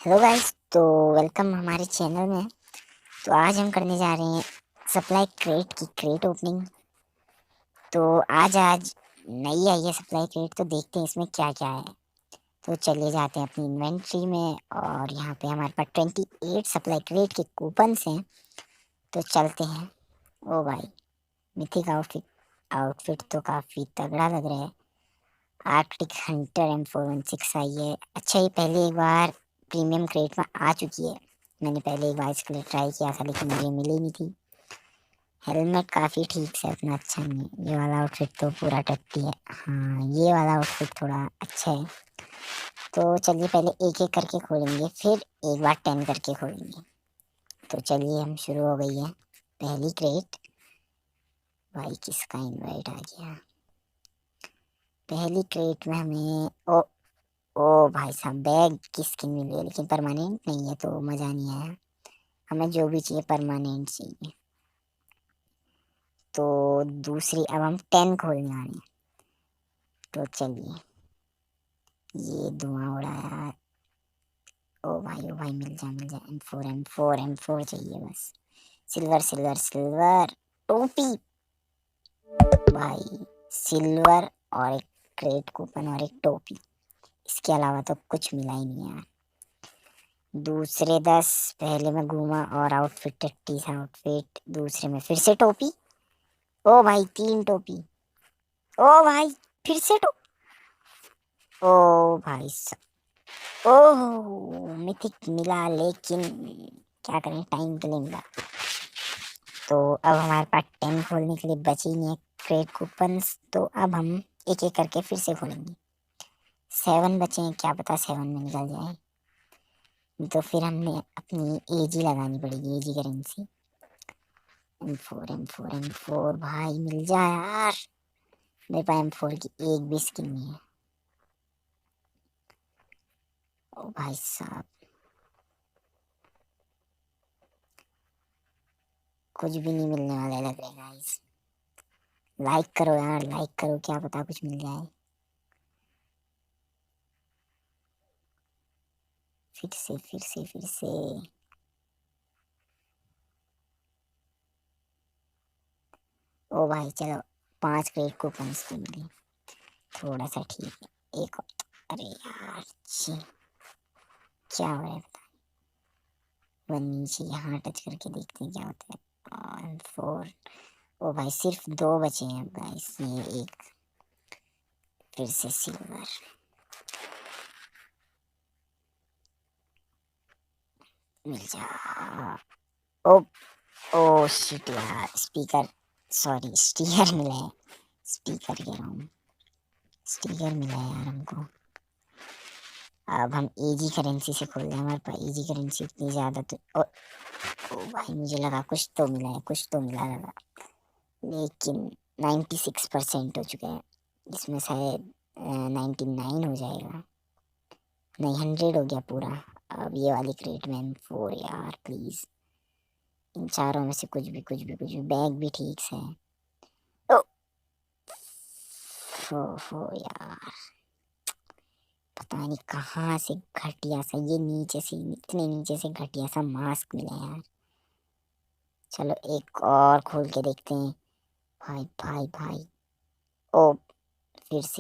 Hello guys, तो welcome हमारे channel में। तो आज हम करने जा रहे हैं सप्लाई क्रेट की क्रेट ओपनिंग। तो आज नई आई है सप्लाई क्रेट, तो देखते हैं इसमें क्या क्या है। तो चलिए जाते हैं अपनी इन्वेंट्री में, और यहाँ पे हमारे पास 28 सप्लाई क्रेट के कूपन्स हैं। तो चलते हैं। ओ भाई, मिथिक आउटफिट आउटफिट तो काफ़ी तगड़ा लग रहा है। आर्कटिक हंटर M416 आई है। अच्छा, ये पहले एक बार प्रीमियम क्रेट में आ चुकी है। मैंने पहले एक बार इसके लिए ट्राई किया था, लेकिन मुझे मिली नहीं थी। हेलमेट काफ़ी ठीक से, उतना अच्छा नहीं है। ये वाला आउटफिट तो पूरा टट्टी है। हाँ, ये वाला आउटफिट थोड़ा अच्छा है। तो चलिए पहले एक एक करके खोलेंगे, फिर एक बार 10 करके खोलेंगे। तो चलिए, हम शुरू हो गई है पहली क्रेट। भाई, किसका इनवाइट आ गया? पहली क्रेट में हमें ओ भाई साहब, बैग की स्किन मिली है, लेकिन परमानेंट नहीं है, तो मज़ा नहीं आया। हमें जो भी चाहिए परमानेंट चाहिए। तो दूसरी, अब हम 10 खोलने वाले हैं। तो चलिए, ये धुआं उड़ाया। ओ भाई, मिल जा। M4 चाहिए बस। सिल्वर सिल्वर सिल्वर टोपी। भाई, सिल्वर और एक क्रेट कूपन और एक टोपी। इसके अलावा तो कुछ मिला ही नहीं यार। दूसरे 10, पहले में घूमा और आउटफिट टट्टी सा आउटफिट। दूसरे में फिर से टोपी। ओ भाई, 3 टोपी। ओ भाई, फिर से ओ भाई साहब, ओह मिथिक मिला, लेकिन क्या करें, टाइम के लिए मिला। तो अब हमारे पास 10 खोलने के लिए बचे ही नहीं है क्रेट कूपन्स। तो अब हम एक एक करके फिर से खोलेंगे। 7 बचे हैं, क्या पता 7 में निकल जाए। तो फिर हमने अपनी एजी लगानी पड़ेगी, एजी करेंसी। M4 भाई, मिल जाए यार। मेरे पास M4 की एक भी स्किन नहीं है। ओ भाई साहब, कुछ भी नहीं मिलने वाला लग रहा है गाइस। लाइक करो यार, लाइक करो, क्या पता कुछ मिल जाए। फिर से। ओ भाई चलो, 5 क्रेडिट कूपन तो मिले, थोड़ा सा ठीक है। एक और, अरे यार छी, क्या हो रहा है पता नहीं। वो नीचे यहाँ टच करके देखते हैं क्या होता है। और 4। ओ भाई, सिर्फ 2 बचे हैं गाइस। ये एक, फिर से सिल्वर। मिल जा। ओ ओ शिट यार, स्पीकर, सॉरी स्टीकर मिला है। स्पीकर कह रहा हूँ, स्टीकर मिला है यार हमको। अब हम एजी करेंसी से खोल रहे हैं। हमारे पास एजी करेंसी इतनी ज़्यादा तो ओ भाई, मुझे लगा कुछ तो मिला है, कुछ तो मिला लगा, लेकिन 96% हो चुके हैं। इसमें शायद 99 हो जाएगा। नहीं, 100 हो गया पूरा। अब ये वाली क्रेट में M4 यार प्लीज़। इन चारों में से कुछ भी बैग भी ठीक से है। ओ हो यार, पता नहीं कहाँ से घटिया सा, ये नीचे से, इतने नीचे से घटिया सा मास्क मिला यार। चलो एक और खोल के देखते हैं। भाई भाई भाई, ओ फिर से